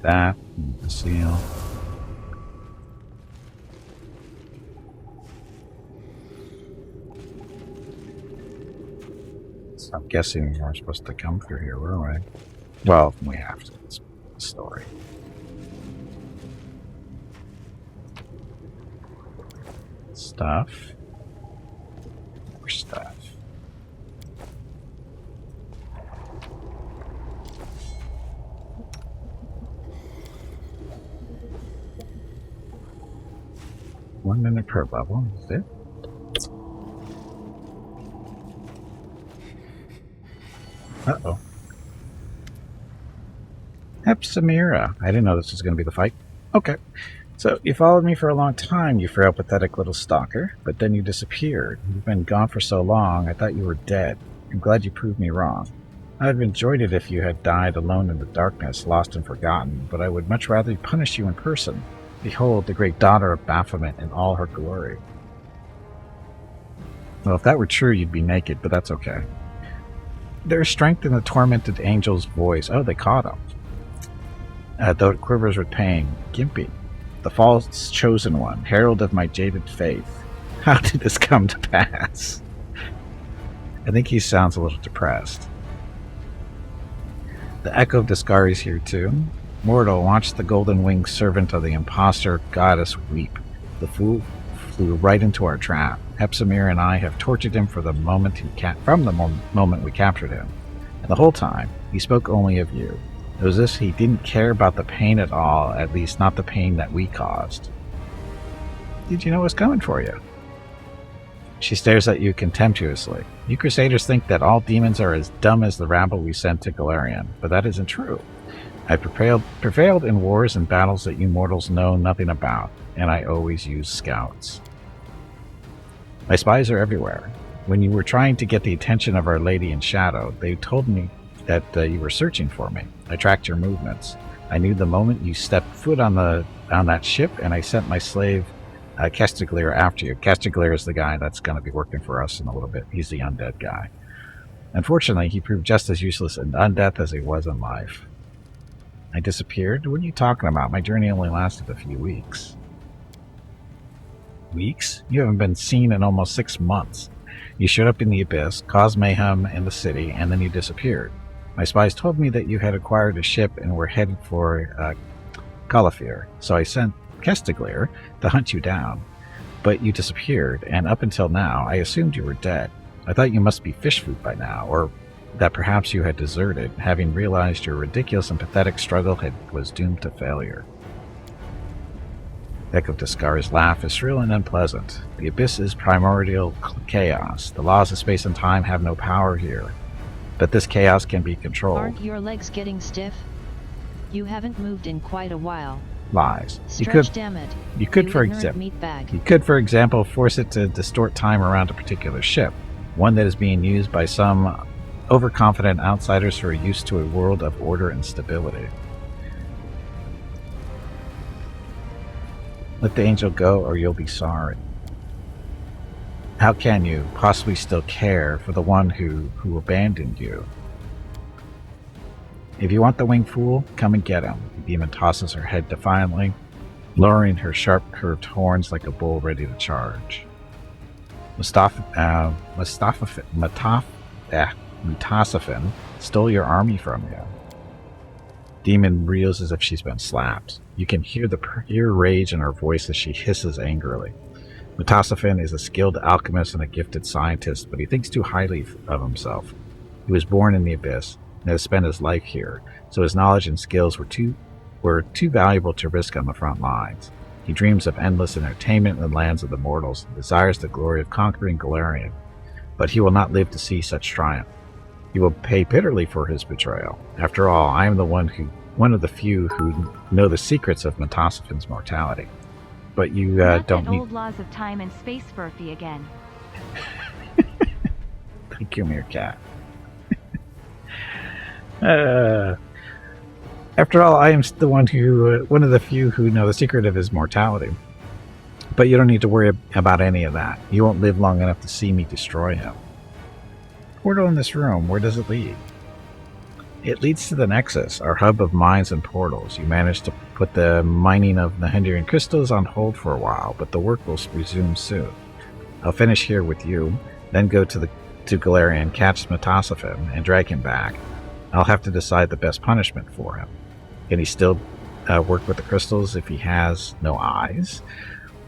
that. The seal. So I'm guessing we're supposed to come through here, were we? Well, we have to. It's a story. Stuff. More stuff. One minute per level, is it? Uh-oh. Hepzamirah. I didn't know this was going to be the fight. Okay. So, you followed me for a long time, you frail, pathetic little stalker, but then you disappeared. You've been gone for so long, I thought you were dead. I'm glad you proved me wrong. I'd have enjoyed it if you had died alone in the darkness, lost and forgotten, but I would much rather punish you in person. Behold, the great daughter of Baphomet in all her glory. Well, if that were true, you'd be naked, but that's okay. There is strength in the tormented angel's voice. Oh, they caught him. Though it quivers with pain. Gimpy. The false chosen one, herald of my jaded faith. How did this come to pass? I think he sounds a little depressed. The echo of Discari is here too. Mortal, watch the golden-winged servant of the impostor goddess weep. The fool flew right into our trap. Hepzamirah and I have tortured him from the moment we captured him. And the whole time, he spoke only of you. It was as if he didn't care about the pain at all, at least not the pain that we caused. Did you know what's coming for you? She stares at you contemptuously. You Crusaders think that all demons are as dumb as the rabble we sent to Galarian, but that isn't true. I prevailed in wars and battles that you mortals know nothing about, and I always use scouts. My spies are everywhere. When you were trying to get the attention of Our Lady in Shadow, they told me that you were searching for me. I tracked your movements. I knew the moment you stepped foot on that ship, and I sent my slave Castiglier after you. Castiglier is the guy that's going to be working for us in a little bit. He's the undead guy. Unfortunately, he proved just as useless in undeath as he was in life. I disappeared? What are you talking about? My journey only lasted a few weeks. Weeks? You haven't been seen in almost 6 months. You showed up in the Abyss, caused mayhem in the city, and then you disappeared. My spies told me that you had acquired a ship and were headed for Colyphyr, so I sent Castiglier to hunt you down. But you disappeared, and up until now, I assumed you were dead. I thought you must be fish food by now, or that perhaps you had deserted, having realized your ridiculous and pathetic struggle was doomed to failure. Echo Discari's laugh is shrill and unpleasant. The Abyss is primordial chaos. The laws of space and time have no power here. But this chaos can be controlled. Aren't your legs getting stiff? You haven't moved in quite a while. Lies. Stretch, damn it. You could, for example, force it to distort time around a particular ship, one that is being used by some overconfident outsiders who are used to a world of order and stability. Let the angel go or you'll be sorry. How can you possibly still care for the one who abandoned you? If you want the winged fool, come and get him. The demon tosses her head defiantly, lowering her sharp curved horns like a bull ready to charge. Mutasifen stole your army from you. Demon reels as if she's been slapped. You can hear the pure rage in her voice as she hisses angrily. Mutasifen is a skilled alchemist and a gifted scientist, but he thinks too highly of himself. He was born in the Abyss and has spent his life here, so his knowledge and skills were too valuable to risk on the front lines. He dreams of endless entertainment in the lands of the mortals and desires the glory of conquering Galarian, but he will not live to see such triumph. He will pay bitterly for his betrayal. After all, I am one of the few who know the secrets of Mutasifen's mortality. But you don't need old laws of time and space, Furphy again. Thank you, Meerkat. After all, I am the one of the few who know the secret of his mortality. But you don't need to worry about any of that. You won't live long enough to see me destroy him. Portal in this room, where does it lead? It leads to the Nexus, our hub of mines and portals. You managed to put the mining of the Hindering crystals on hold for a while, but the work will resume soon. I'll finish here with you, then go to Galarian, catch Metasophim, and drag him back. I'll have to decide the best punishment for him. Can he still work with the crystals if he has no eyes?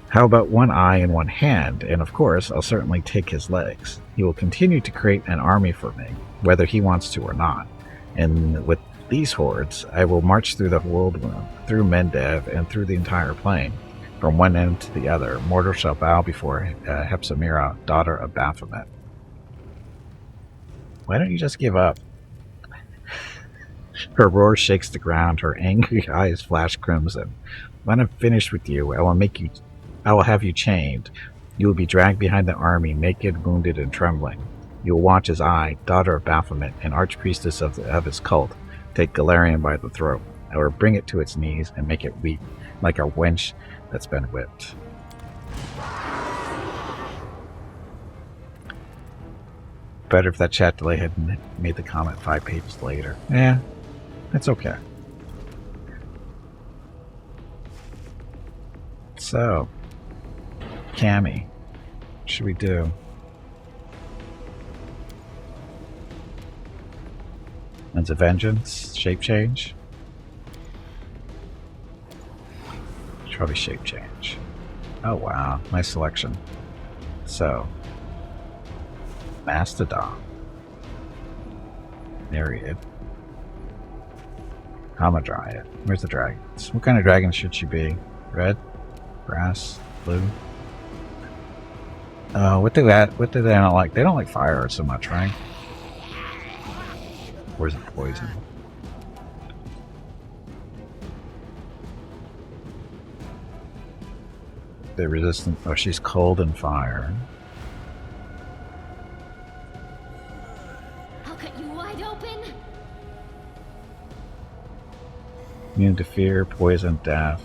How about one eye and one hand? And of course, I'll certainly take his legs. He will continue to create an army for me, whether he wants to or not. And with these hordes, I will march through the world wound, through Mendev, and through the entire plane. From one end to the other, mortal shall bow before Hepzamirah, daughter of Baphomet. Why don't you just give up? Her roar shakes the ground, her angry eyes flash crimson. When I'm finished with you, I will have you chained. You will be dragged behind the army, naked, wounded, and trembling. You will watch as I, daughter of Baphomet, and archpriestess of his cult, take Galarian by the throat. I will bring it to its knees and make it weep, like a wench that's been whipped. Better if that chat delay had made the comment 5 pages later. Yeah, that's okay. So, Cammy, what should we do? Winds of Vengeance, shape change. Should probably shape change. Oh wow, nice selection. So, Mastodon, Myriad, Hamadryad. Where's the dragons? What kind of dragon should she be? Red, grass, blue. What do they not like? They don't like fire so much, right? Or is it poison? They're resistant. Oh, she's cold and fire. I'll cut you wide open. Immune to fear, poison, death.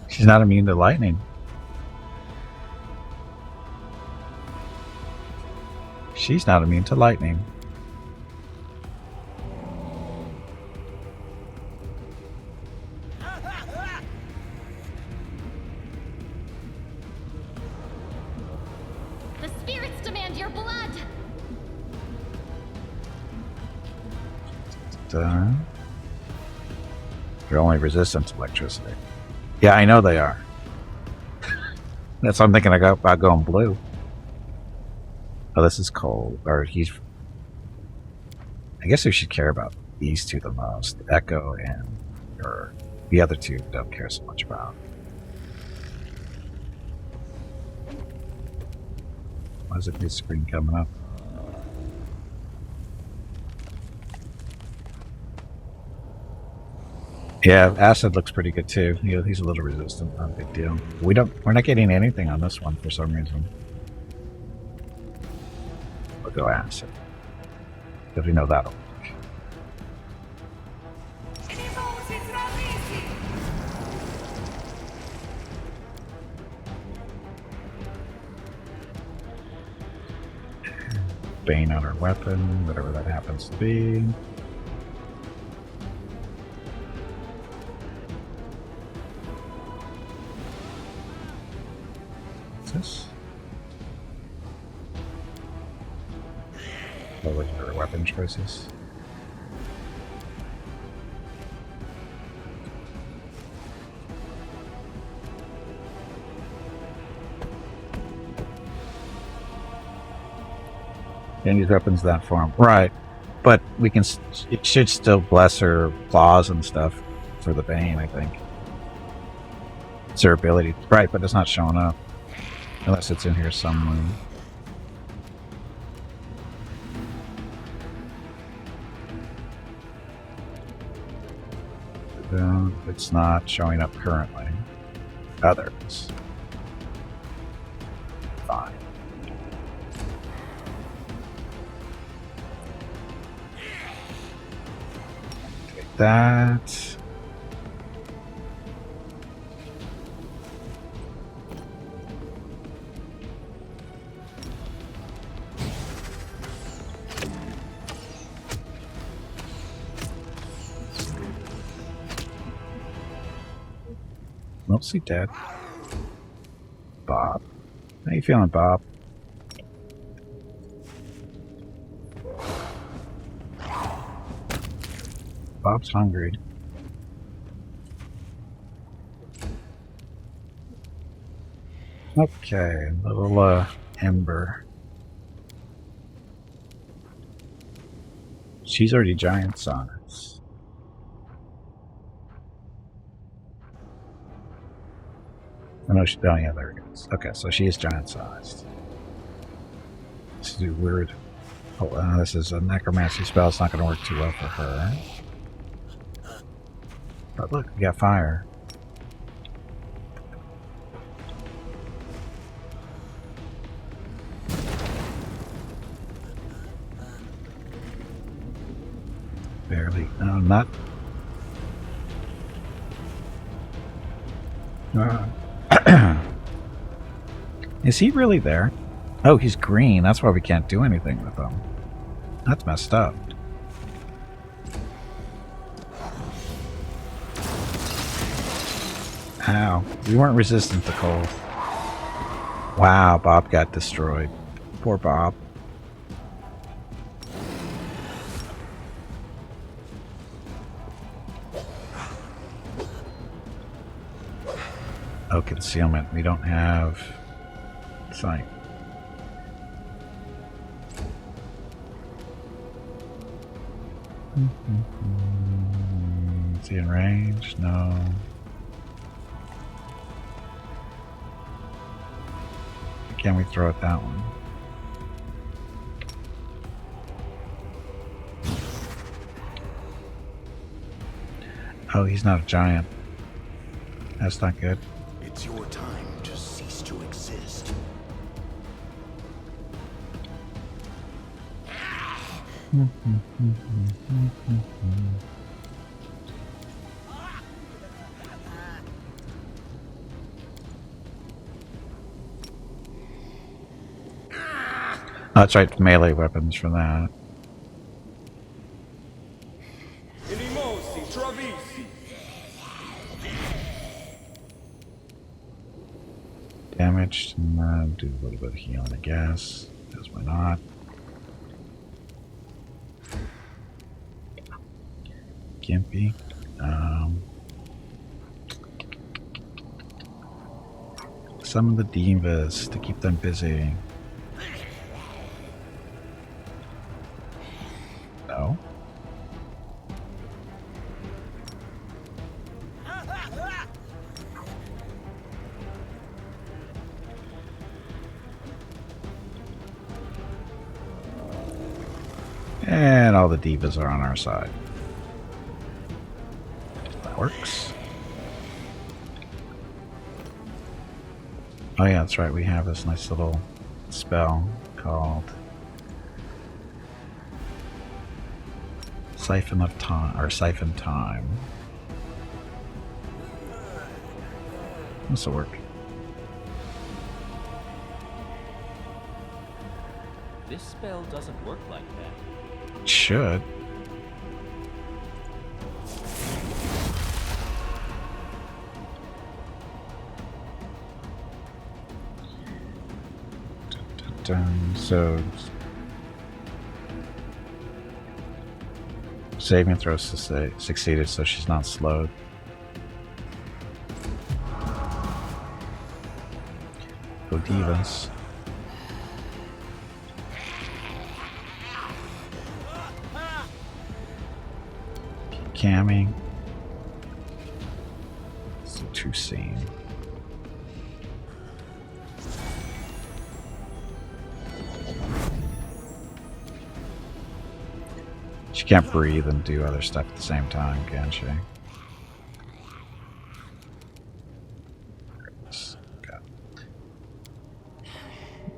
She's not immune to lightning. She's not immune to lightning. The spirits demand your blood. They're only resistant to electricity. Yeah, I know they are. That's what I'm thinking about going blue. Oh, this is cold. Or he's... I guess we should care about these two the most. Echo and... or the other two don't care so much about. Why is it this screen coming up? Yeah, acid looks pretty good too. He's a little resistant, not a big deal. We're not getting anything on this one for some reason. We'll go acid. Because we know that'll work. Bane on our weapon, whatever that happens to be. This? Oh, look at our weapon choices. Can't use weapons that form. Right. But we can... it should still bless her claws and stuff for the Bane, I think. It's her ability. Right, but it's not showing up. Unless it's in here somewhere. It's not showing up currently. Others. Fine. Take that. Mostly dead. Bob. How you feeling, Bob? Bob's hungry. Okay, little Ember. She's already giant size. Oh no, oh yeah, there it is. Okay, so she is giant sized. This is weird. Oh, this is a necromancy spell. It's not going to work too well for her. But look, we got fire. Barely. No, not. Is he really there? Oh, he's green. That's why we can't do anything with him. That's messed up. Ow. We weren't resistant to cold. Wow, Bob got destroyed. Poor Bob. Oh, concealment. We don't have sight. Is he in range? No. Can we throw it that one? Oh, he's not a giant. That's not good. It's your time to cease to exist. Oh, that's right, melee weapons for that. Damaged, and do a little bit of healing, I guess. Because why not? Gimpy. Some of the divas to keep them busy. No. And all the divas are on our side. That works. Oh yeah, that's right. We have this nice little spell called Siphon of Time, or Siphon Time. This will work. This spell doesn't work like that. It should. So saving throw succeeded, so she's not slowed. Go divas. Keep camming. It's a true scene. She can't breathe and do other stuff at the same time, can she?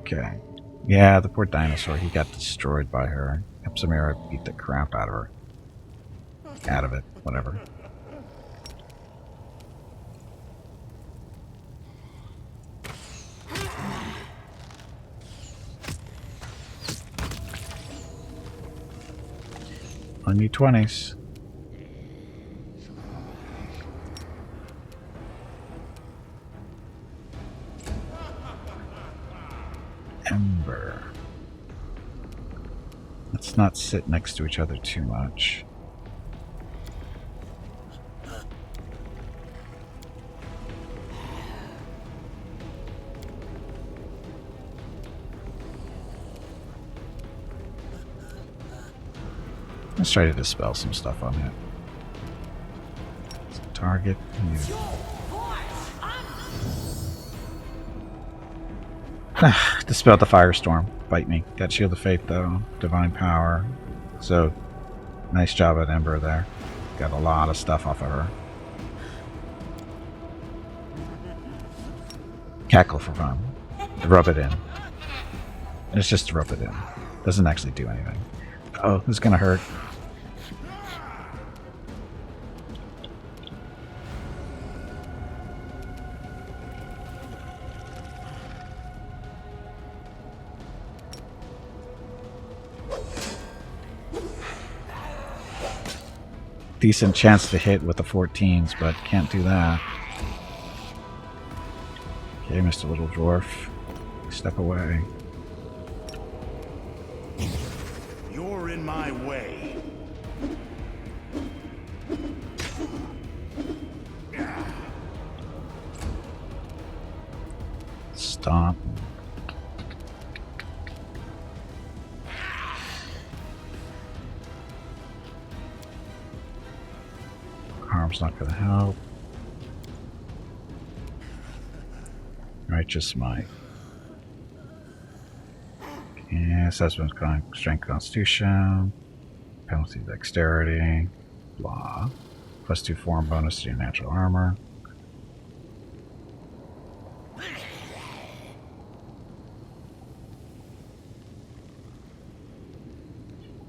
Okay. Yeah, the poor dinosaur, he got destroyed by her. Hepzamirah beat the crap out of her. Out of it, whatever. On you 20s. Let's not sit next to each other too much. Let's try to dispel some stuff on it. Target. Dispelled the firestorm. Bite me. Got Shield of Faith though. Divine Power. So, nice job at Ember there. Got a lot of stuff off of her. Cackle for fun. Rub it in. And it's just to rub it in. Doesn't actually do anything. Oh, this is gonna hurt. Decent chance to hit with the 14s, but can't do that. Okay, Mr. Little Dwarf. Step away. You're in my way. Stomp. Harm's not going to help. Righteous Might. Okay, assessment strength, constitution, penalty, dexterity, blah. +2 form bonus to your natural armor.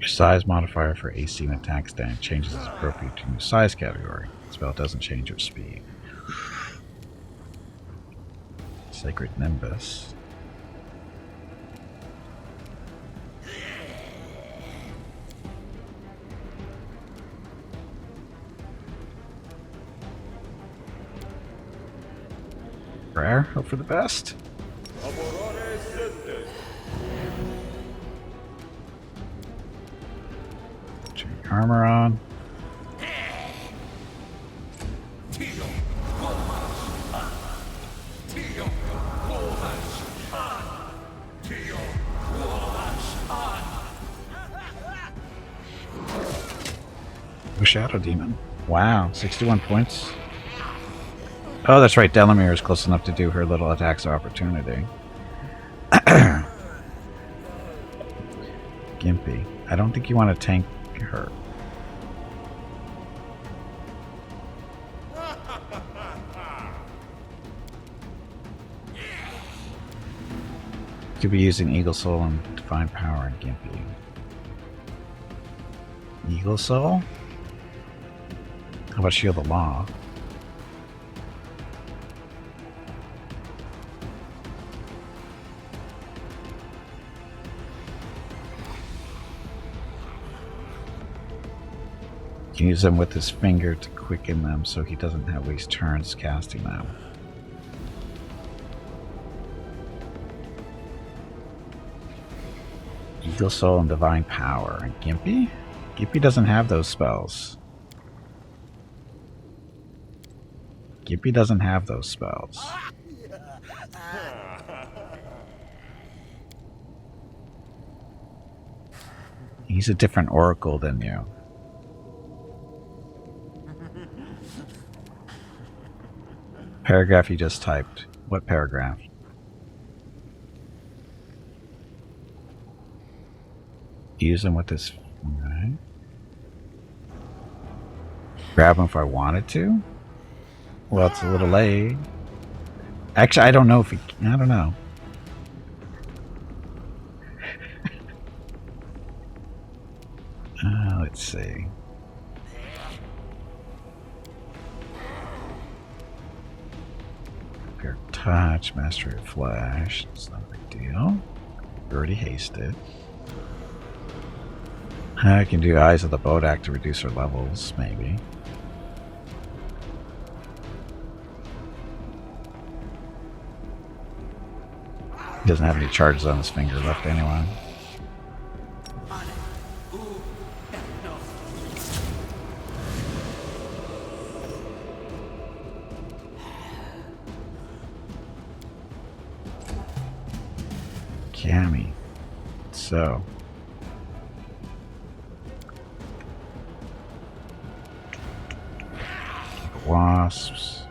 Your size modifier for AC and attack stand changes as appropriate to your size category. The spell doesn't change your speed. Sacred Nimbus. Prayer, hope for the best. Turn your armor on. Shadow Demon. Wow, 61 points. Oh, that's right. Delamere is close enough to do her little attacks of opportunity. Gimpy. I don't think you want to tank her. Could be using Eagle Soul and Divine Power and Gimpy. Eagle Soul? How about Shield of Law? You can use them with his finger to quicken them so he doesn't have waste turns casting them. Eagle Soul and Divine Power. And Gimpy? Gimpy doesn't have those spells. Gimpy doesn't have those spells. He's a different oracle than you. Paragraph you just typed. What paragraph? Use them with this. Okay. Grab them if I wanted to? Well, it's a little late. Actually, I don't know if he... I don't know. Let's see. Pure Touch, Mastery of Flash. It's not a big deal. Already hasted. I can do Eyes of the Bodak to reduce her levels, maybe. He doesn't have any charges on his finger left anyway. Cammy. So. Wasps.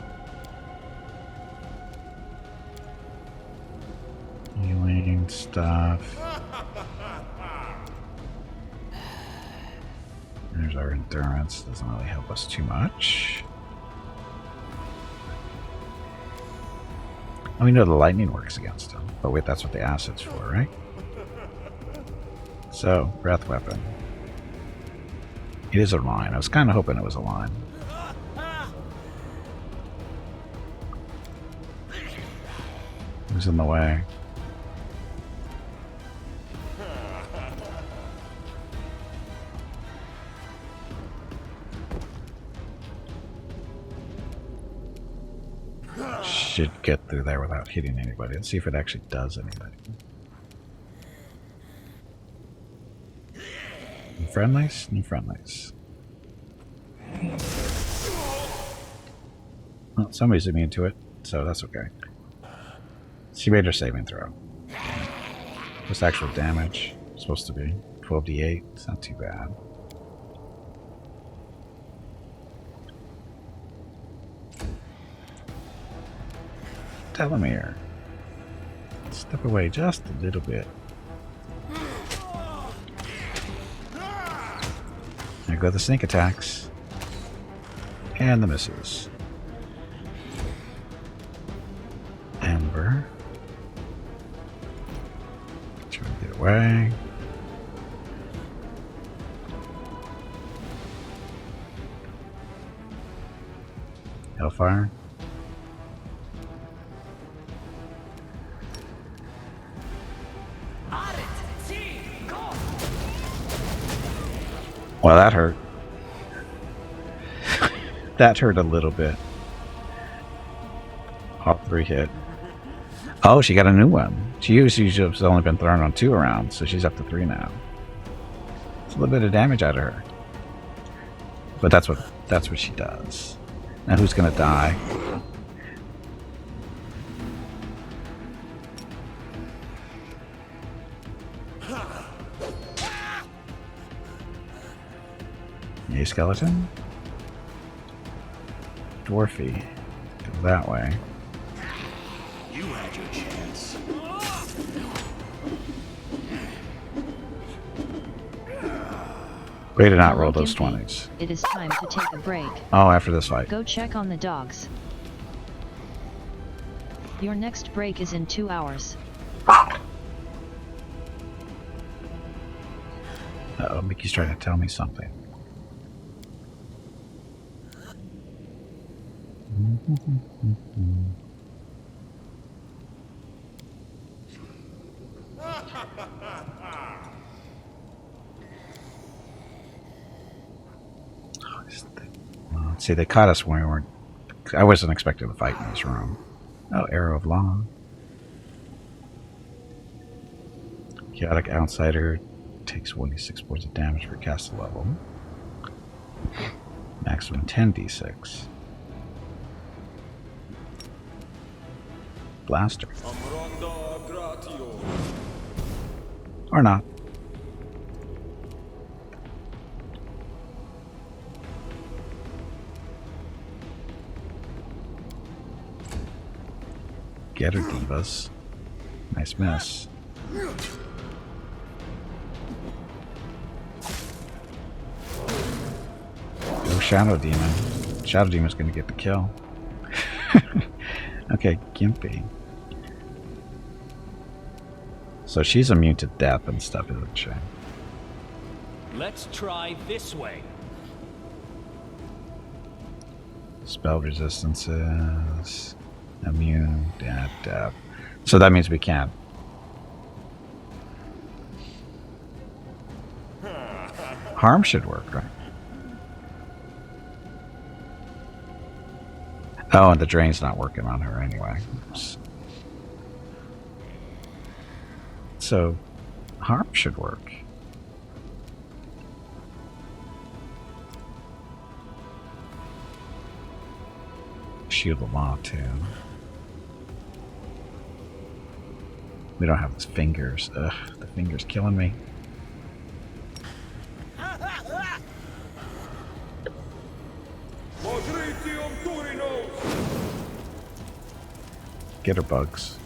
Healing stuff. There's our endurance. Doesn't really help us too much. And we know the lightning works against him. But wait, that's what the acid's for, right? So, breath weapon. It is a line. I was kind of hoping it was a line. Who's in the way? Should get through there without hitting anybody. Let's see if it actually does anything. New friendlies? New friendlies. Well, somebody's immune to it, so that's okay. She made her saving throw. What's actual damage? Supposed to be 12d8. It's not too bad. Hepzamirah. Step away just a little bit. There go the sneak attacks. And the misses. Ember. Try to get away. Hellfire. Well, that hurt. That hurt a little bit. All 3 hit. Oh, she got a new one. She usually has only been thrown on 2 rounds, so she's up to 3 now. It's a little bit of damage out of her. But that's what she does. Now who's gonna die? A skeleton? Dwarfy. Go that way. You had your chance. Way to not Hello, roll those Gimpy. 20s. It is time to take a break. Oh, after this fight. Go check on the dogs. Your next break is in 2 hours. Uh-oh, Mickey's trying to tell me something. See, they caught us when we weren't... I wasn't expecting to fight in this room. Oh, Arrow of Law. Chaotic Outsider takes 1d6 points of damage per cast level. Maximum 10d6. Blaster. Or not. Get her, divas. Nice miss. Go Shadow Demon. Shadow Demon's gonna get the kill. Okay, Gimpy. So she's immune to death and stuff, isn't she? Let's try this way. Spell resistances. Immune, death. So that means we can't. Harm should work, right? Oh, and the drain's not working on her anyway. So, harm should work. Shield of Law, too. We don't have his fingers. Ugh, the finger's killing me. Get her, bugs.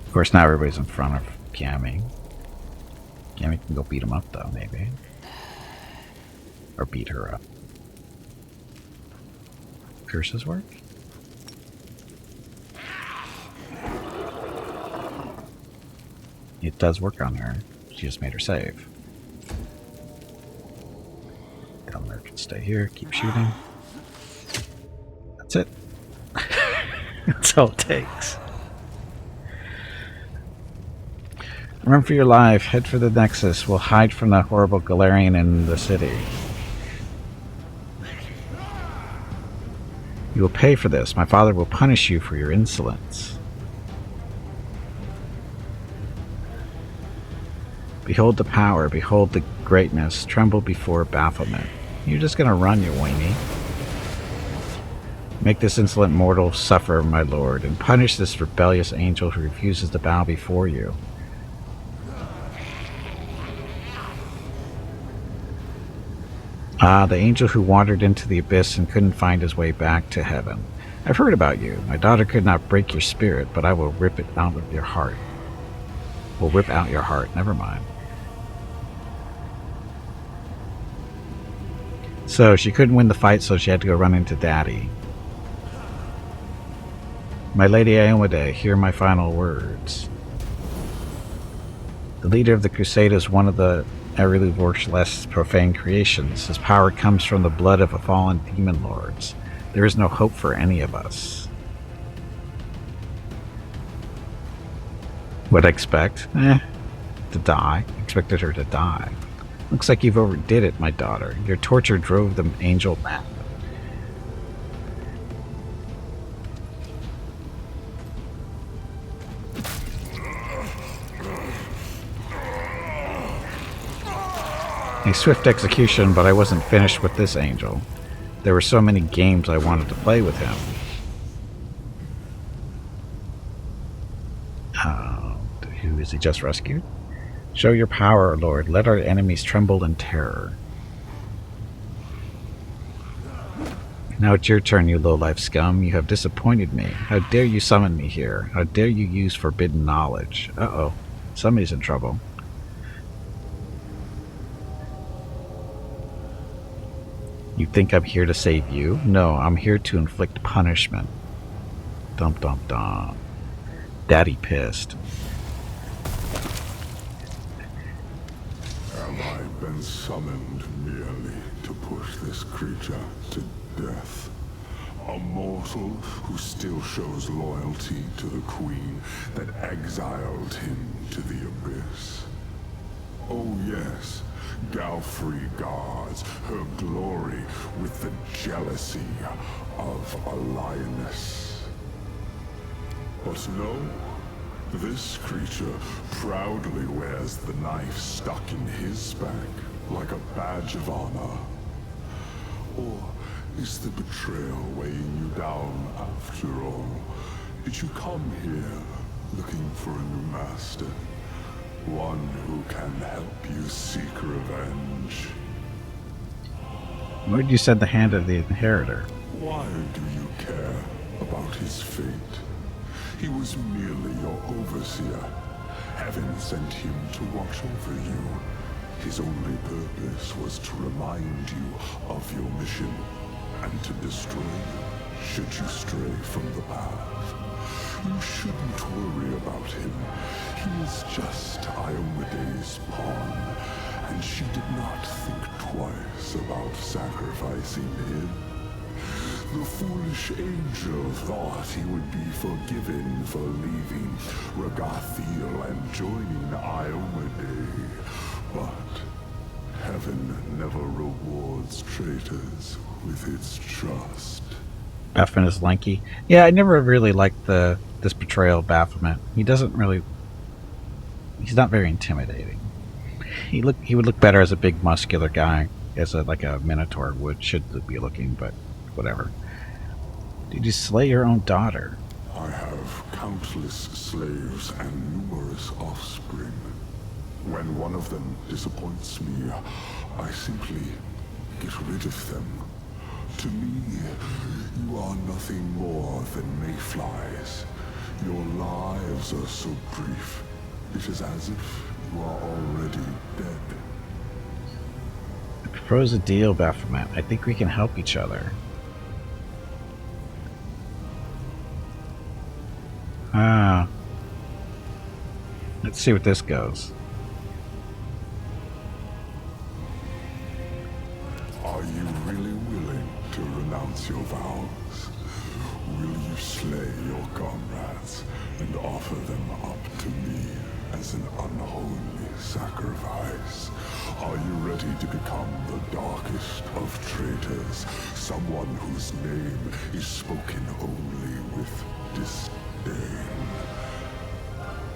Of course, now everybody's in front of Cammy. Cammy can go beat him up, though, maybe. Or beat her up. Curses work? It does work on her. She just made her save. Delmer can stay here, keep shooting. That's it. That's all it takes. Run for your life, head for the Nexus. We'll hide from the horrible Galarian in the city. You will pay for this. My father will punish you for your insolence. Behold the power, behold the greatness. Tremble before Baphomet. You're just gonna run, you weenie. Make this insolent mortal suffer, my lord, and punish this rebellious angel who refuses to bow before you. Ah, the angel who wandered into the abyss and couldn't find his way back to heaven. I've heard about you. My daughter could not break your spirit, but I will rip it out of your heart. Will rip out your heart. Never mind. So, she couldn't win the fight, so she had to go run into Daddy. My Lady Iomedae, hear my final words. The leader of the Crusade is one of the Eriluvor's less profane creations. His power comes from the blood of a fallen demon lords. There is no hope for any of us. What I expect? To die. Expected her to die. Looks like you've overdid it, my daughter. Your torture drove the angel mad. A swift execution, but I wasn't finished with this angel. There were so many games I wanted to play with him. Who is he just rescued? Show your power, Lord. Let our enemies tremble in terror. Now it's your turn, you low-life scum. You have disappointed me. How dare you summon me here? How dare you use forbidden knowledge? Uh-oh. Somebody's in trouble. You think I'm here to save you? No, I'm here to inflict punishment. Dum dum dum. Daddy pissed. Have I been summoned merely to push this creature to death? A mortal who still shows loyalty to the queen that exiled him to the abyss. Oh yes, Galfrey guards her glory with the jealousy of a lioness. But no, this creature proudly wears the knife stuck in his back like a badge of honor. Or is the betrayal weighing you down after all? Did you come here looking for a new master? One who can help you seek revenge? Where did you send the hand of the inheritor? Why do you care about his fate? He was merely your overseer. Heaven sent him to watch over you. His only purpose was to remind you of your mission and to destroy you should you stray from the path. You shouldn't worry about him. He is just Iomedae's pawn, and she did not think twice about sacrificing him. The foolish angel thought he would be forgiven for leaving Ragathiel and joining Iomedae, but heaven never rewards traitors with its trust. Baphomet is lanky. Yeah, I never really liked this portrayal of Baphomet. He doesn't really... He's not very intimidating. He would look better as a big muscular guy. As like a minotaur should be looking, but whatever. Did you slay your own daughter? I have countless slaves and numerous offspring. When one of them disappoints me, I simply get rid of them. To me, you are nothing more than mayflies. Your lives are so brief, it is as if you are already dead. I propose a deal, Baphomet. I think we can help each other. Let's see what this goes. Are you really willing to renounce your vows? Will you slay your comrades and offer them up to me as an unholy sacrifice? Are you ready to become the darkest of traitors? Someone whose name is spoken only with disdain.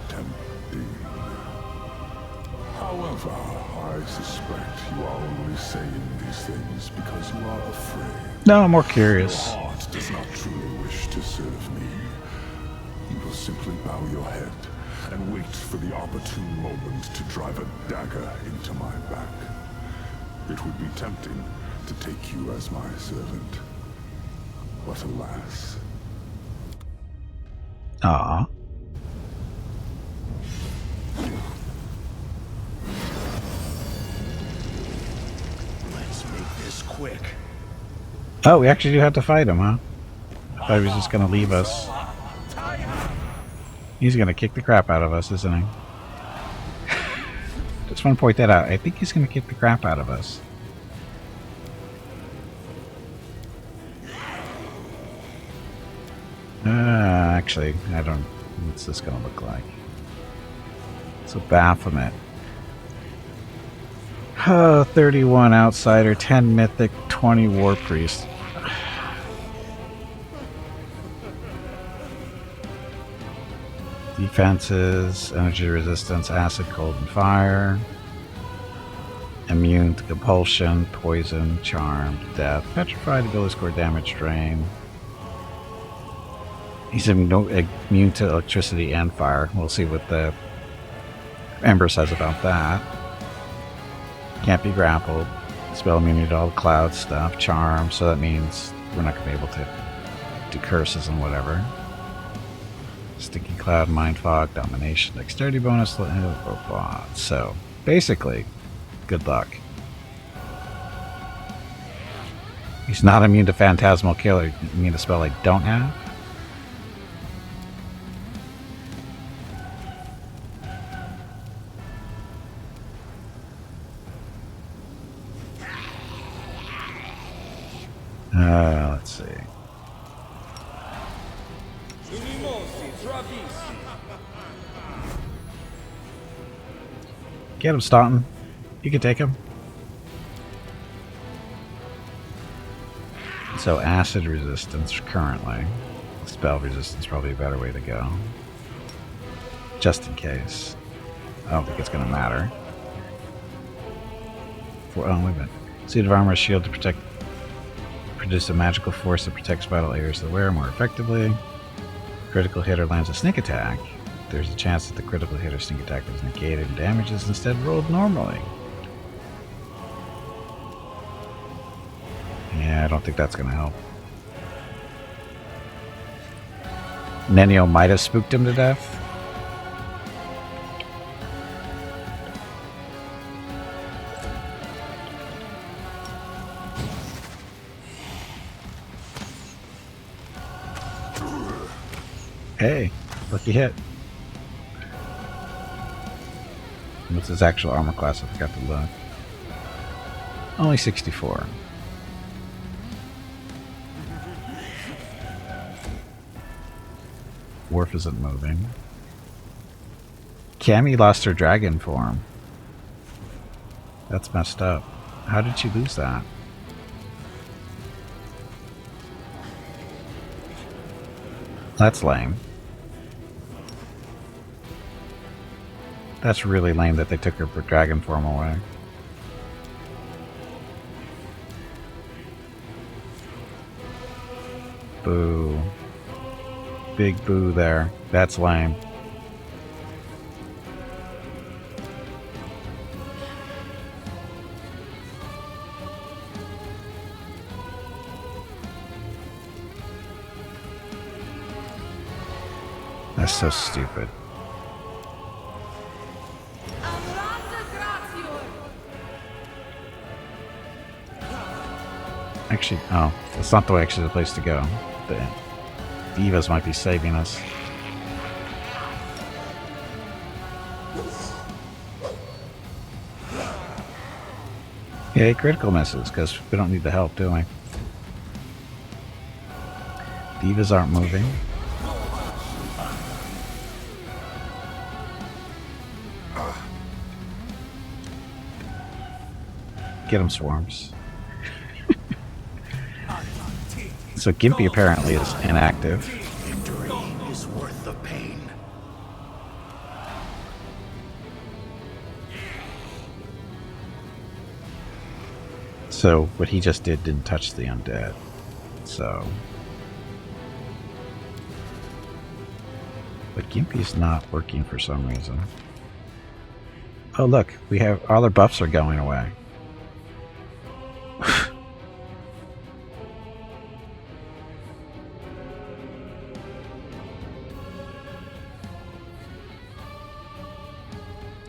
Tempting. However, I suspect you are only saying these things because you are afraid. No, I'm more curious. Your heart does not truly wish to serve me. You will simply bow your head and wait for the opportune moment to drive a dagger into my back. It would be tempting to take you as my servant. But alas. Ah. Let's make this quick. Oh, we actually do have to fight him, huh? I thought he was just gonna leave us. He's gonna kick the crap out of us, isn't he? Just want to point that out. I think he's gonna kick the crap out of us. Actually, I don't. What's this gonna look like? So Baphomet. 31 outsider, 10 mythic, 20 war priest. Defenses, energy resistance, acid, cold, and fire. Immune to compulsion, poison, charmed, death, petrified, ability score, damage, drain. He's immune to electricity and fire. We'll see what the Ember says about that. Can't be grappled. Spell immunity to all cloud stuff. Charm, so that means we're not going to be able to do curses and whatever. Sticky cloud, mind fog, domination, dexterity bonus, so basically, good luck. He's not immune to phantasmal killer. Immune to spell I don't have. Let's see. Get him, Staunton. You can take him. So acid resistance currently. Spell resistance probably a better way to go. Just in case. I don't think it's going to matter. Oh, wait a minute. Suit of armor, shield to protect. Produce a magical force that protects vital areas of the wearer more effectively. Critical hitter lands a sneak attack. There's a chance that the critical hitter sneak attack is negated and damage is instead rolled normally. Yeah, I don't think that's going to help. Nenio might have spooked him to death. Hey, lucky hit. What's his actual armor class? I forgot to look. Only 64. Worf isn't moving. Cammy lost her dragon form. That's messed up. How did she lose that? That's lame. That's really lame that they took her dragon form away. Boo. Big boo there. That's lame. That's so stupid. Actually, oh, that's not the way actually the place to go. The divas might be saving us. Yay, critical misses, because we don't need the help, do we? Divas aren't moving. Get them, swarms. So Gimpy apparently is inactive. Victory is worth the pain. So what he just did didn't touch the undead. So... But Gimpy's not working for some reason. Oh look, we have... all our buffs are going away.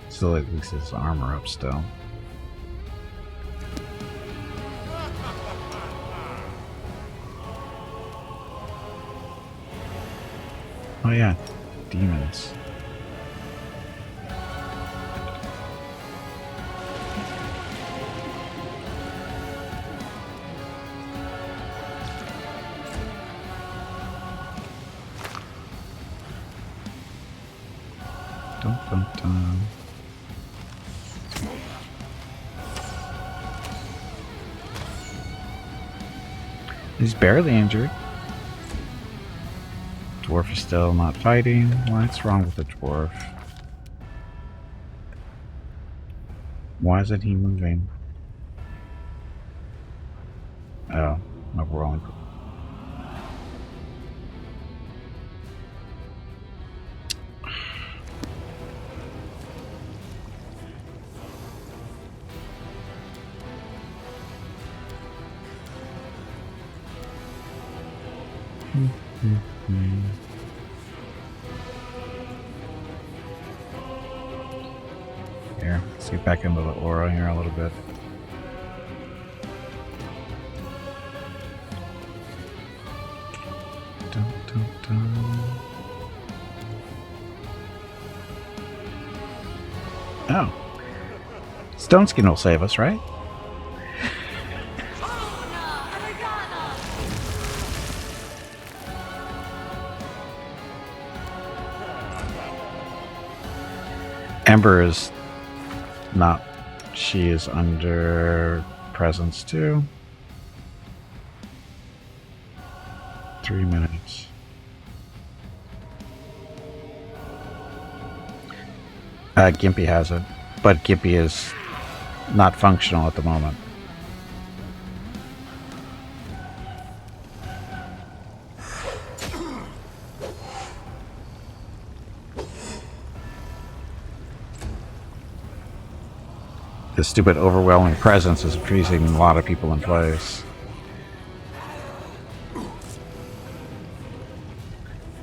Still, at least his armor up still. Oh yeah, demons. Dun, dun, dun. He's barely injured. Dwarf is still not fighting. What's wrong with the dwarf? Why isn't he moving? Oh, overwhelming. Here, let's get back into the aura here a little bit. Dun, dun, dun. Oh. Stone Skin will save us, right? Ember is not... she is under presence too. 3 minutes. Gimpy has it, but Gimpy is not functional at the moment. This stupid overwhelming presence is freezing a lot of people in place.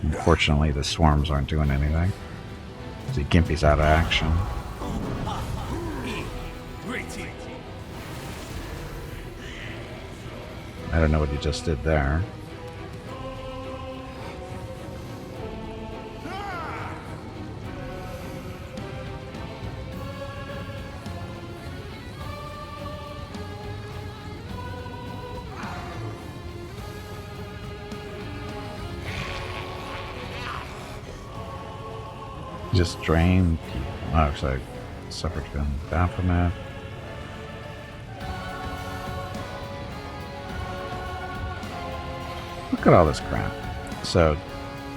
Unfortunately, the swarms aren't doing anything. See, Gimpy's out of action. I don't know what he just did there. Just drain people. Oh, looks like suffered from Baphomet. Look at all this crap. So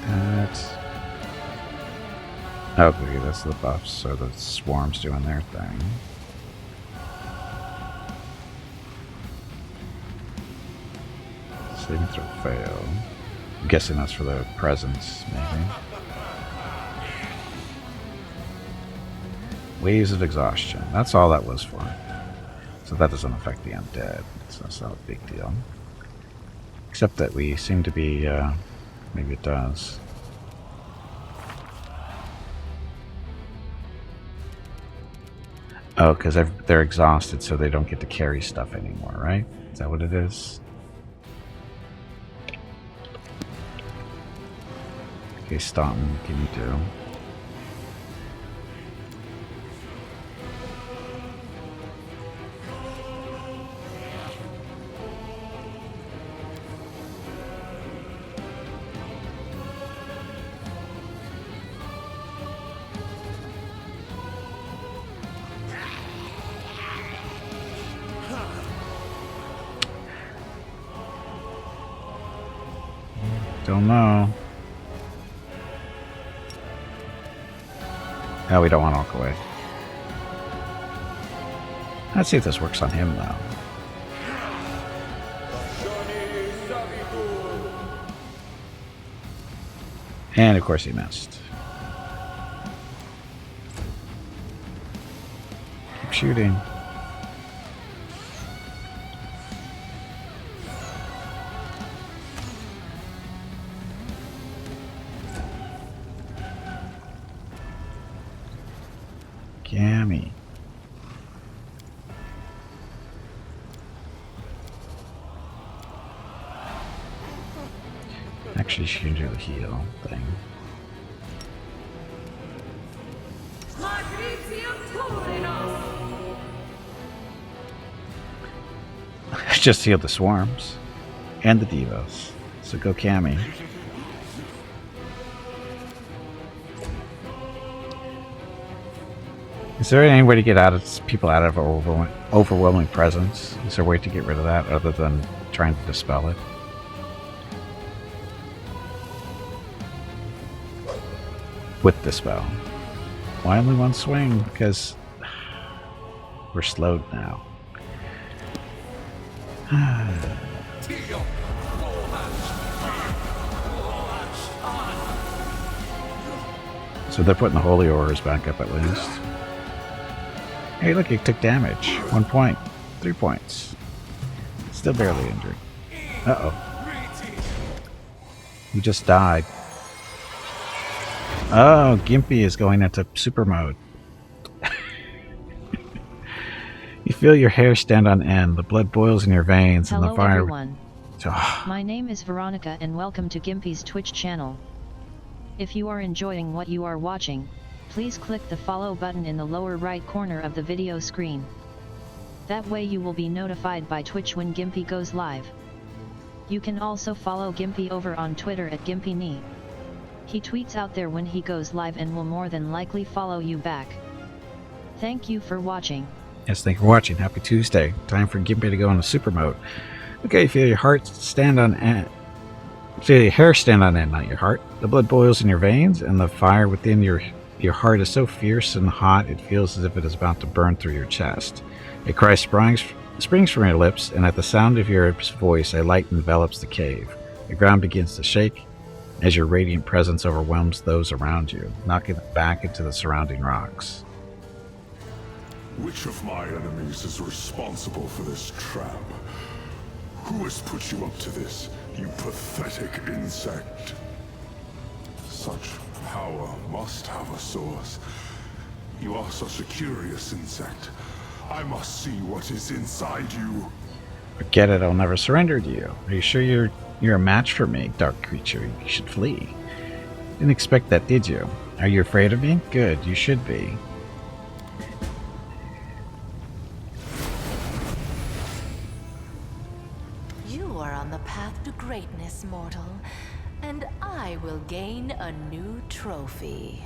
that's... okay, that's the buffs, so the swarms doing their thing. Saving throw fail. I'm guessing that's for the presents, maybe. Waves of exhaustion. That's all that was for. So that doesn't affect the undead. So that's not a big deal. Except that we seem to be... maybe it does. Oh, because they're exhausted, so they don't get to carry stuff anymore, right? Is that what it is? Okay, Staunton, what can you do? Don't know. No, we don't want to walk away. Let's see if this works on him, though. And, of course, he missed. Keep shooting. Gammy. Actually, she can do the heal thing. Just healed the swarms and the divas. So go Cammy. Is there any way to get people out of overwhelming presence? Is there a way to get rid of that other than trying to dispel it? With dispel. Why only one swing? Because we're slowed now. So they're putting the holy orders back up at least. Hey, look, he took damage. 1 point. 3 points. Still barely injured. Uh-oh. He just died. Oh, Gimpy is going into super mode. You feel your hair stand on end. The blood boils in your veins and Hello the fire... everyone. My name is Veronica and welcome to Gimpy's Twitch channel. If you are enjoying what you are watching, please click the follow button in the lower right corner of the video screen. That way you will be notified by Twitch when Gimpy goes live. You can also follow Gimpy over on Twitter at GimpyKnee. He tweets out there when he goes live and will more than likely follow you back. Thank you for watching. Yes, thank you for watching. Happy Tuesday. Time for Gimpy to go into super mode. Okay, feel your heart stand on end. Feel your hair stand on end, not your heart. The blood boils in your veins, and the fire within your heart is so fierce and hot it feels as if it is about to burn through your chest. A cry springs from your lips, and at the sound of your voice, a light envelops the cave. The ground begins to shake as your radiant presence overwhelms those around you, knocking them back into the surrounding rocks. Which of my enemies is responsible for this trap? Who has put you up to this, you pathetic insect? Such power must have a source. You are such a curious insect. I must see what is inside you. Forget it, I'll never surrender to you. Are you sure you're a match for me, dark creature? You should flee. Didn't expect that, did you? Are you afraid of me? Good, you should be. You are on the path to greatness, mortal, and I will gain a new trophy.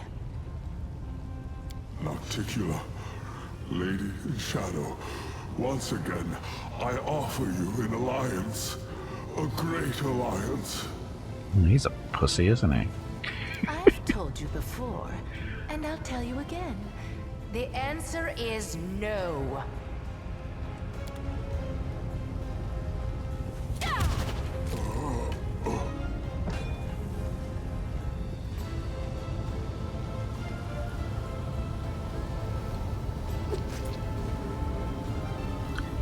Nocticula, Lady in Shadow, once again, I offer you an alliance. A great alliance. He's a pussy, isn't he? I've told you before, and I'll tell you again. The answer is no.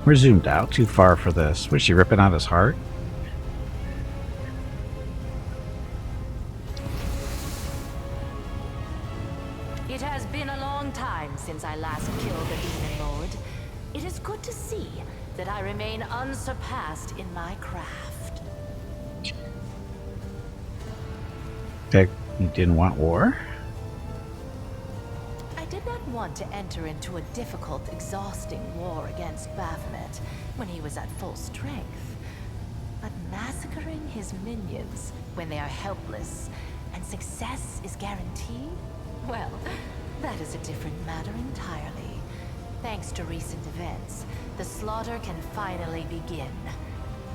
We're zoomed out too far for this. Was she ripping out his heart? It has been a long time since I last killed a demon lord. It is good to see that I remain unsurpassed in my craft. That you didn't want war? I did not want to enter into a difficult, exhausting war against Baphomet when he was at full strength. But massacring his minions when they are helpless and success is guaranteed? Well, that is a different matter entirely. Thanks to recent events, the slaughter can finally begin.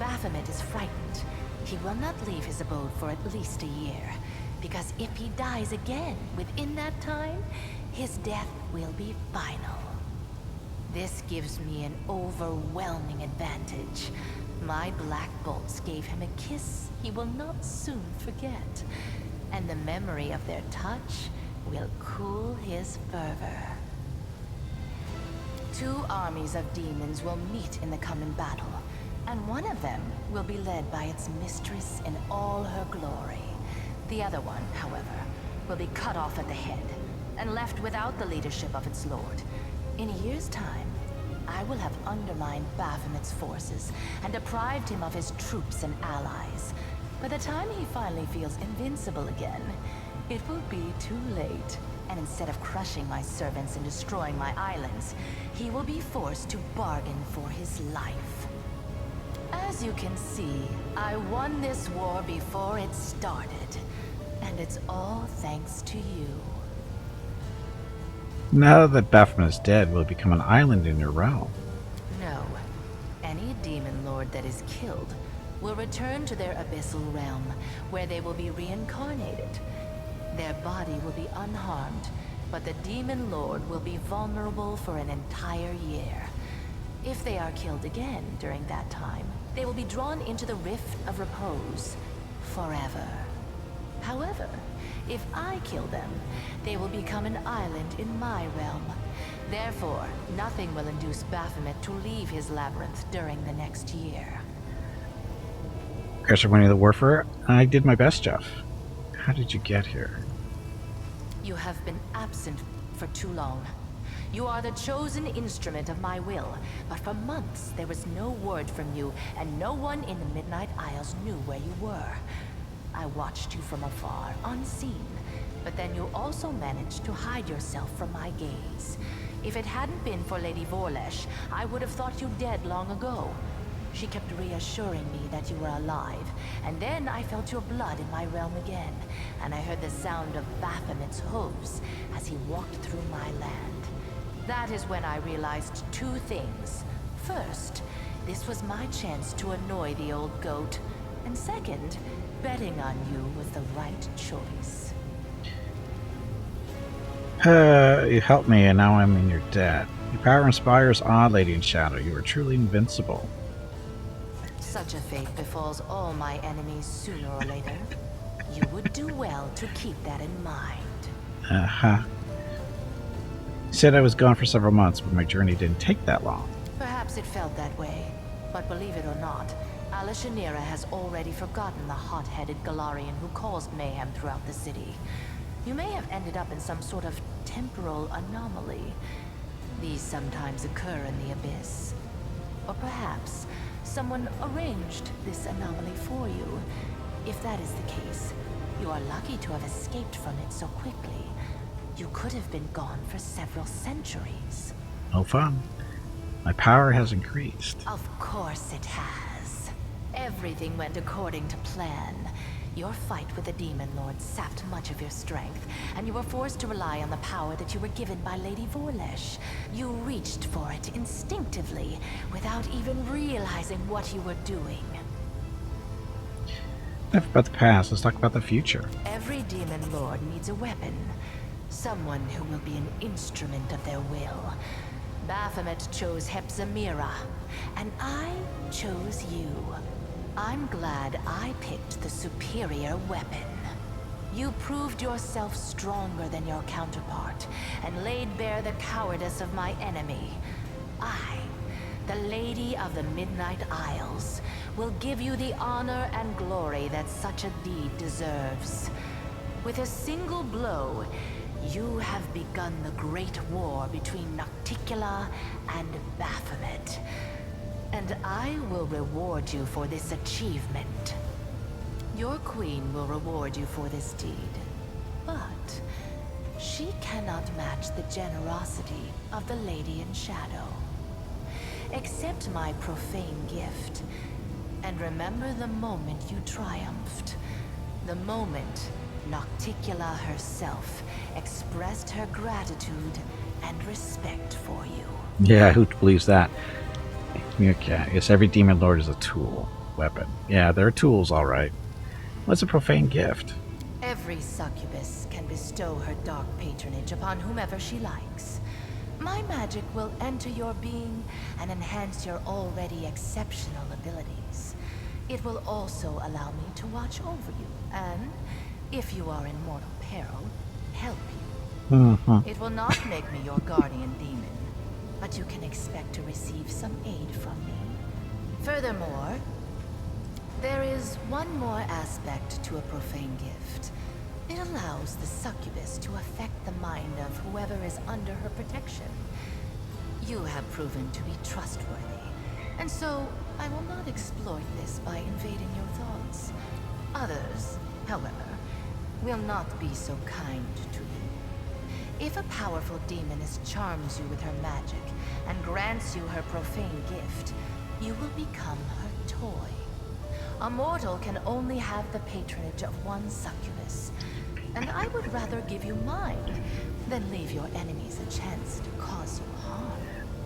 Baphomet is frightened. He will not leave his abode for at least a year, because if he dies again within that time, his death will be final. This gives me an overwhelming advantage. My black bolts gave him a kiss he will not soon forget, and the memory of their touch will cool his fervor. 2 armies of demons will meet in the coming battle, and one of them will be led by its mistress in all her glory. The other one, however, will be cut off at the head, and left without the leadership of its lord. In a year's time, I will have undermined Baphomet's forces and deprived him of his troops and allies. By the time he finally feels invincible again, it will be too late. And instead of crushing my servants and destroying my islands, he will be forced to bargain for his life. As you can see, I won this war before it started. And it's all thanks to you. Now that Baphomet is dead, will it become an island in your realm? No. Any demon lord that is killed will return to their abyssal realm, where they will be reincarnated. Their body will be unharmed, but the demon lord will be vulnerable for an entire year. If they are killed again during that time, they will be drawn into the Rift of Repose forever. However, if I kill them, they will become an island in my realm. Therefore, nothing will induce Baphomet to leave his labyrinth during the next year. Crash winning the warfare? I did my best, Jeff. How did you get here? You have been absent for too long. You are the chosen instrument of my will, but for months there was no word from you, and no one in the Midnight Isles knew where you were. I watched you from afar, unseen, but then you also managed to hide yourself from my gaze. If it hadn't been for Lady Vorlesh, I would have thought you dead long ago. She kept reassuring me that you were alive, and then I felt your blood in my realm again, and I heard the sound of Baphomet's hooves as he walked through my land. That is when I realized 2 things. First, this was my chance to annoy the old goat, and second, betting on you was the right choice. You helped me, and now I'm in your debt. Your power inspires awe, Lady in Shadow. You are truly invincible. Such a fate befalls all my enemies sooner or later. You would do well to keep that in mind. Uh-huh. You said I was gone for several months, but my journey didn't take that long. Perhaps it felt that way, but believe it or not, Hepzamirah has already forgotten the hot-headed Galarian who caused mayhem throughout the city. You may have ended up in some sort of temporal anomaly. These sometimes occur in the Abyss. Or perhaps someone arranged this anomaly for you. If that is the case, you are lucky to have escaped from it so quickly. You could have been gone for several centuries. No fun. My power has increased. Of course it has. Everything went according to plan. Your fight with the Demon Lord sapped much of your strength, and you were forced to rely on the power that you were given by Lady Vorlesh. You reached for it instinctively, without even realizing what you were doing. Enough about the past, let's talk about the future. Every Demon Lord needs a weapon. Someone who will be an instrument of their will. Baphomet chose Hepzamirah, and I chose you. I'm glad I picked the superior weapon. You proved yourself stronger than your counterpart, and laid bare the cowardice of my enemy. I the Lady of the Midnight Isles, will give you the honor and glory that such a deed deserves. With a single blow, you have begun the great war between Nocticula and Baphomet. And I will reward you for this achievement. Your queen will reward you for this deed. But she cannot match the generosity of the Lady in Shadow. Accept my profane gift, and remember the moment you triumphed. The moment Nocticula herself expressed her gratitude and respect for you. Yeah, who believes that? Okay, I guess every demon lord is a tool. Weapon. Yeah, they're tools, alright. What's a profane gift? Every succubus can bestow her dark patronage upon whomever she likes. My magic will enter your being and enhance your already exceptional abilities. It will also allow me to watch over you, and, if you are in mortal peril, help you. It will not make me your guardian demon, but you can expect to receive some aid from me. Furthermore, there is one more aspect to a profane gift. It allows the succubus to affect the mind of whoever is under her protection. You have proven to be trustworthy, and so I will not exploit this by invading your thoughts. Others, however, will not be so kind to you. If a powerful demoness charms you with her magic and grants you her profane gift, you will become her toy. A mortal can only have the patronage of one succubus, and I would rather give you mine than leave your enemies a chance to cause you harm.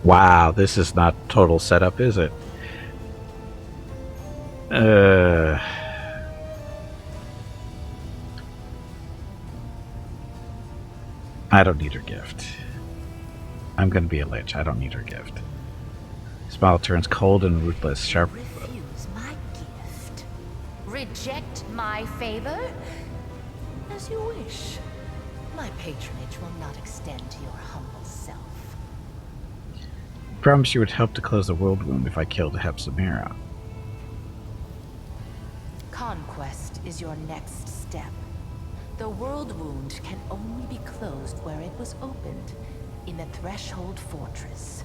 Wow, this is not total setup, is it? I don't need her gift. I'm gonna be a lich. I don't need her gift. Smile turns cold and ruthless, sharp. Refuse my gift? Reject my favor? As you wish. My patronage will not extend to your humble self. Promise you would help to close the world wound if I killed Hepzamirah. Conquest is your next step. The world wound can only be closed where it was opened, in the Threshold Fortress.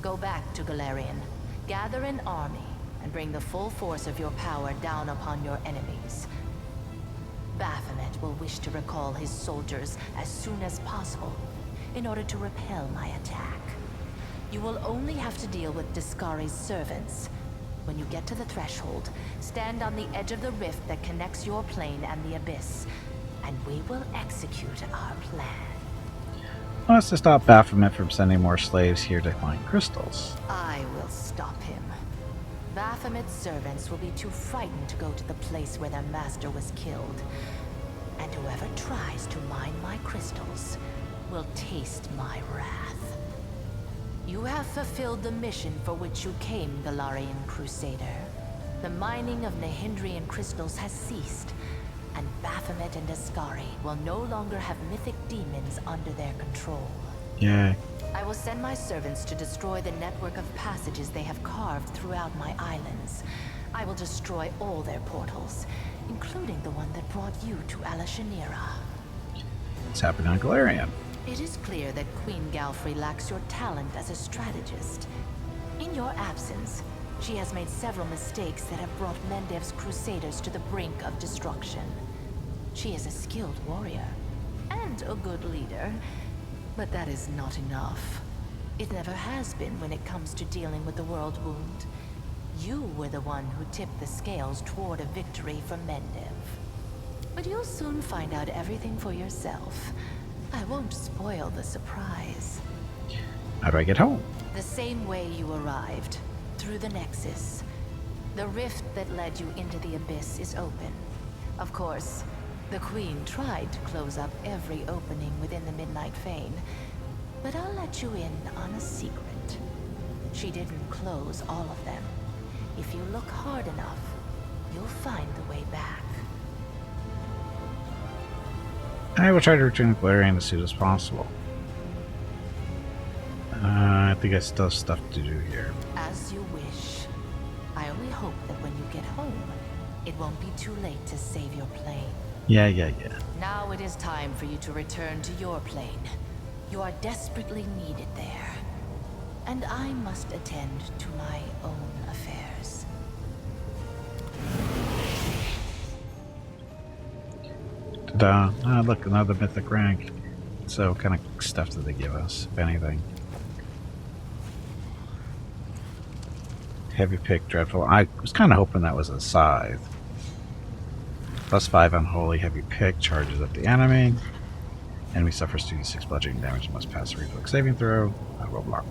Go back to Galarian, gather an army, and bring the full force of your power down upon your enemies. Baphomet will wish to recall his soldiers as soon as possible, in order to repel my attack. You will only have to deal with Discari's servants. When you get to the threshold, stand on the edge of the rift that connects your plane and the abyss, and we will execute our plan. Wants to stop Baphomet from sending more slaves here to find crystals. I will stop him. Baphomet's servants will be too frightened to go to the place where their master was killed. And whoever tries to mine my crystals will taste my wrath. You have fulfilled the mission for which you came, Galarian Crusader. The mining of Nahindrian crystals has ceased, and Baphomet and Discari will no longer have mythic demons under their control. Yeah. I will send my servants to destroy the network of passages they have carved throughout my islands. I will destroy all their portals, including the one that brought you to Alashanira. What's happening on Galarian? It is clear that Queen Galfrey lacks your talent as a strategist. In your absence, she has made several mistakes that have brought Mendev's crusaders to the brink of destruction. She is a skilled warrior, and a good leader, but that is not enough. It never has been when it comes to dealing with the world wound. You were the one who tipped the scales toward a victory for Mendev. But you'll soon find out everything for yourself. I won't spoil the surprise. How do I get home? The same way you arrived, through the Nexus. The rift that led you into the Abyss is open. Of course, the Queen tried to close up every opening within the Midnight Fane, but I'll let you in on a secret. She didn't close all of them. If you look hard enough, you'll find the way back. I will try to return to Galarian as soon as possible. I think I still have stuff to do here. As you wish. I only hope that when you get home, it won't be too late to save your plane. Yeah. Now it is time for you to return to your plane. You are desperately needed there. And I must attend to my own affairs. Ta-da. Ah, look, another mythic rank. So, what kind of stuff did they give us, if anything? Heavy pick, dreadful. I was kind of hoping that was a scythe. +5 unholy heavy pick, charges up the enemy. Enemy suffers 2d6 bludgeoning damage, must pass a reflex saving throw. I will block.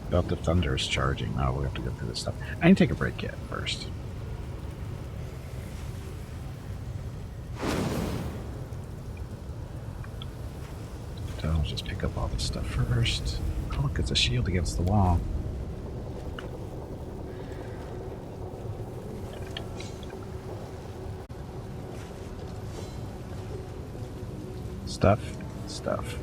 Belt of Thunder is charging. Oh, we have to go through this stuff. I need to take a break yet first. So I'll just pick up all this stuff first. Oh, look, it's a shield against the wall. Stuff.